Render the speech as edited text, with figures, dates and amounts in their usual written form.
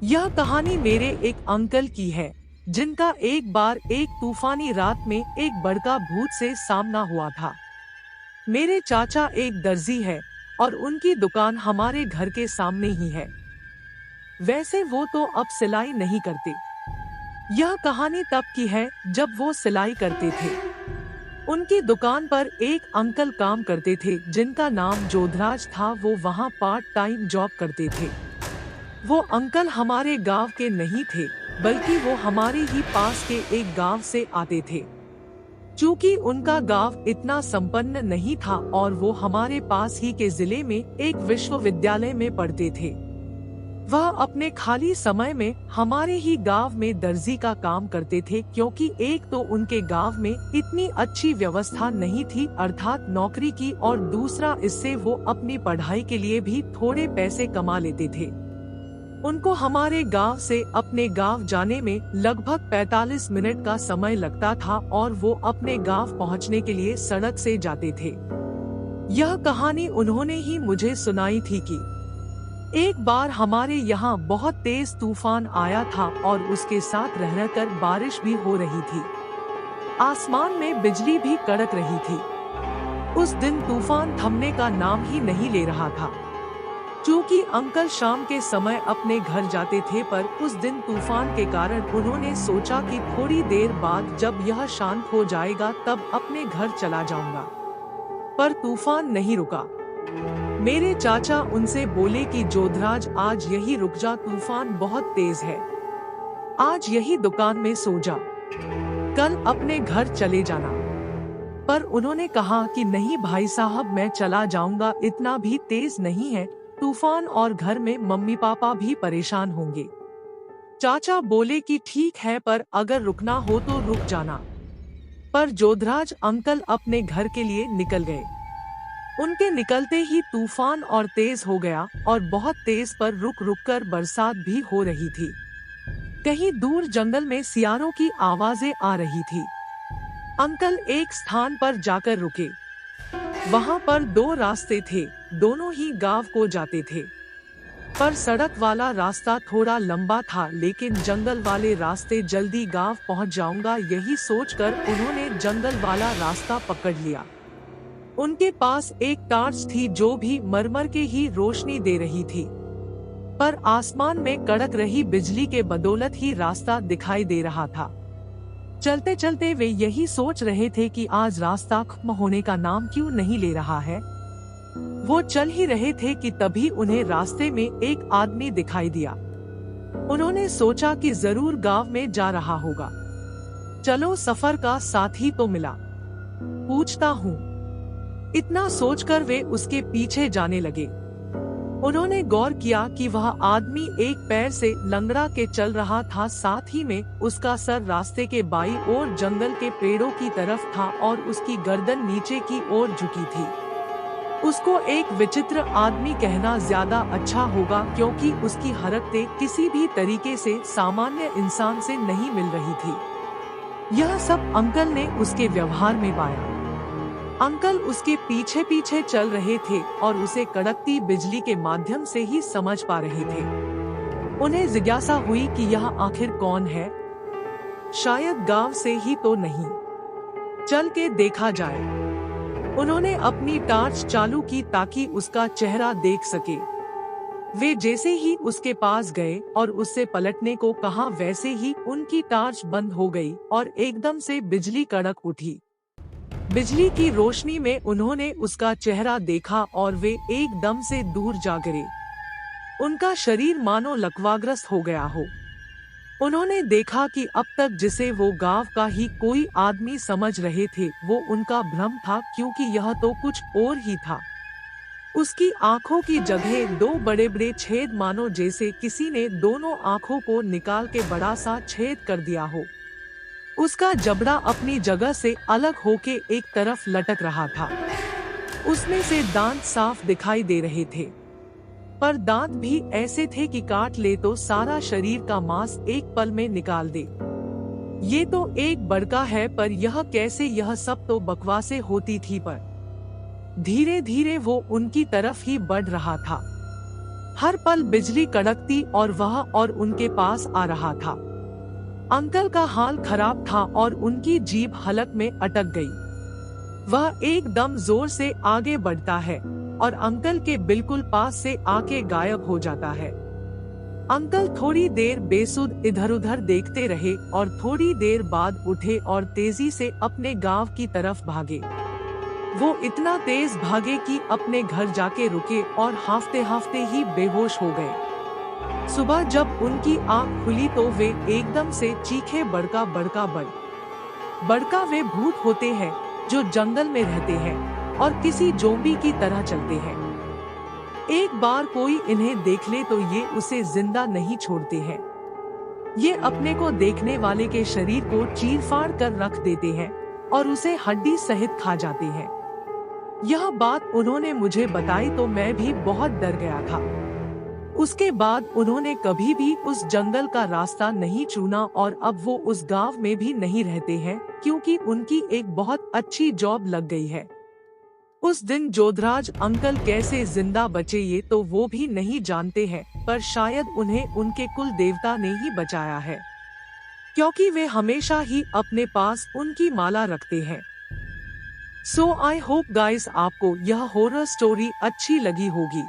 यह कहानी मेरे एक अंकल की है, जिनका एक बार एक तूफानी रात में एक बड़का भूत से सामना हुआ था। मेरे चाचा एक दर्जी है और उनकी दुकान हमारे घर के सामने ही है। वैसे वो तो अब सिलाई नहीं करते। यह कहानी तब की है जब वो सिलाई करते थे। उनकी दुकान पर एक अंकल काम करते थे जिनका नाम जोधराज था। वो वहाँ पार्ट टाइम जॉब करते थे। वो अंकल हमारे गांव के नहीं थे, बल्कि वो हमारे ही पास के एक गांव से आते थे। चूंकि उनका गांव इतना संपन्न नहीं था और वो हमारे पास ही के जिले में एक विश्वविद्यालय में पढ़ते थे, वह अपने खाली समय में हमारे ही गांव में दर्जी का काम करते थे। क्योंकि एक तो उनके गांव में इतनी अच्छी व्यवस्था नहीं थी, अर्थात नौकरी की, और दूसरा इससे वो अपनी पढ़ाई के लिए भी थोड़े पैसे कमा लेते थे। उनको हमारे गांव से अपने गांव जाने में लगभग 45 मिनट का समय लगता था और वो अपने गांव पहुंचने के लिए सड़क से जाते थे। यह कहानी उन्होंने ही मुझे सुनाई थी कि एक बार हमारे यहाँ बहुत तेज तूफान आया था और उसके साथ रहकर बारिश भी हो रही थी। आसमान में बिजली भी कड़क रही थी। उस दिन तूफान थमने का नाम ही नहीं ले रहा था। चूंकि अंकल शाम के समय अपने घर जाते थे, पर उस दिन तूफान के कारण उन्होंने सोचा कि थोड़ी देर बाद जब यह शांत हो जाएगा तब अपने घर चला जाऊंगा। पर तूफान नहीं रुका। मेरे चाचा उनसे बोले कि जोधराज, आज यही रुक जा, तूफान बहुत तेज है। आज यही दुकान में सो जा, कल अपने घर चले जाना। पर उन्होंने कहा कि नहीं भाई साहब, मैं चला जाऊंगा, इतना भी तेज नहीं है तूफान, और घर में मम्मी पापा भी परेशान होंगे। चाचा बोले कि ठीक है, पर अगर रुकना हो तो रुक जाना। पर जोधराज अंकल अपने घर के लिए निकल गए। उनके निकलते ही तूफान और तेज हो गया, और बहुत तेज, पर रुक रुक कर बरसात भी हो रही थी। कहीं दूर जंगल में सियारों की आवाजें आ रही थी। अंकल एक स्थान पर जाकर रुके। वहाँ पर दो रास्ते थे, दोनों ही गांव को जाते थे। पर सड़क वाला रास्ता थोड़ा लंबा था, लेकिन जंगल वाले रास्ते जल्दी गांव पहुँच जाऊंगा, यही सोचकर उन्होंने जंगल वाला रास्ता पकड़ लिया। उनके पास एक टार्च थी जो भी मरमर के ही रोशनी दे रही थी, पर आसमान में कड़क रही बिजली के बदौलत ही रास्ता दिखाई दे रहा था। चलते चलते वे यही सोच रहे थे कि आज रास्ता खत्म होने का नाम क्यों नहीं ले रहा है। वो चल ही रहे थे कि तभी उन्हें रास्ते में एक आदमी दिखाई दिया। उन्होंने सोचा कि जरूर गांव में जा रहा होगा। चलो, सफर का साथी तो मिला, पूछता हूँ। इतना सोचकर वे उसके पीछे जाने लगे। उन्होंने गौर किया कि वह आदमी एक पैर से लंगड़ा के चल रहा था, साथ ही में उसका सर रास्ते के बाईं ओर जंगल के पेड़ों की तरफ था और उसकी गर्दन नीचे की ओर झुकी थी। उसको एक विचित्र आदमी कहना ज्यादा अच्छा होगा, क्योंकि उसकी हरकतें किसी भी तरीके से सामान्य इंसान से नहीं मिल रही थी। यह सब अंकल ने उसके व्यवहार में पाया। अंकल उसके पीछे पीछे चल रहे थे और उसे कड़कती बिजली के माध्यम से ही समझ पा रहे थे। उन्हें जिज्ञासा हुई कि यह आखिर कौन है, शायद गांव से ही तो नहीं, चल के देखा जाए। उन्होंने अपनी टार्च चालू की ताकि उसका चेहरा देख सके। वे जैसे ही उसके पास गए और उससे पलटने को कहा, वैसे ही उनकी टार्च बंद हो गई और एकदम से बिजली कड़क उठी। बिजली की रोशनी में उन्होंने उसका चेहरा देखा और वे एकदम से दूर जा गिरे। उनका शरीर मानो लकवाग्रस्त हो गया हो। उन्होंने देखा कि अब तक जिसे वो गांव का ही कोई आदमी समझ रहे थे, वो उनका भ्रम था, क्योंकि यह तो कुछ और ही था। उसकी आंखों की जगह दो बड़े बड़े छेद, मानो जैसे किसी ने दोनों आंखों को निकाल के बड़ा सा छेद कर दिया हो। उसका जबड़ा अपनी जगह से अलग होके एक तरफ लटक रहा था। उसमें से दांत साफ दिखाई दे रहे थे, पर दांत भी ऐसे थे कि काट ले तो सारा शरीर का मांस एक पल में निकाल दे। ये तो एक बड़का है, पर यह कैसे, यह सब तो बकवासें होती थी। पर धीरे धीरे वो उनकी तरफ ही बढ़ रहा था। हर पल बिजली कड़कती और वह और उनके पास आ रहा था। अंकल का हाल खराब था और उनकी जीभ हलक में अटक गई। वह एकदम जोर से आगे बढ़ता है और अंकल के बिल्कुल पास से आके गायब हो जाता है। अंकल थोड़ी देर बेसुध इधर उधर देखते रहे और थोड़ी देर बाद उठे और तेजी से अपने गांव की तरफ भागे। वो इतना तेज भागे कि अपने घर जाके रुके और हांफते हांफते ही बेहोश हो गए। सुबह जब उनकी आंख खुली तो वे एकदम से चीखे, बड़का बड़का बड़का वे भूत होते हैं जो जंगल में रहते हैं और किसी जोम्बी की तरह चलते हैं। एक बार कोई इन्हें देख ले तो ये उसे जिंदा नहीं छोड़ते हैं। ये अपने को देखने वाले के शरीर को चीर-फाड़ कर रख देते हैं और उसे हड्डी सहित खा जाते हैं। यह बात उन्होंने मुझे बताई तो मैं भी बहुत डर गया था। उसके बाद उन्होंने कभी भी उस जंगल का रास्ता नहीं चुना और अब वो उस गांव में भी नहीं रहते हैं क्योंकि उनकी एक बहुत अच्छी जॉब लग गई है। उस दिन जोधराज अंकल कैसे जिंदा बचे ये तो वो भी नहीं जानते हैं, पर शायद उन्हें उनके कुल देवता ने ही बचाया है, क्योंकि वे हमेशा ही अपने पास उनकी माला रखते हैं। सो आई होप गाइस आपको यह हॉरर स्टोरी अच्छी लगी होगी।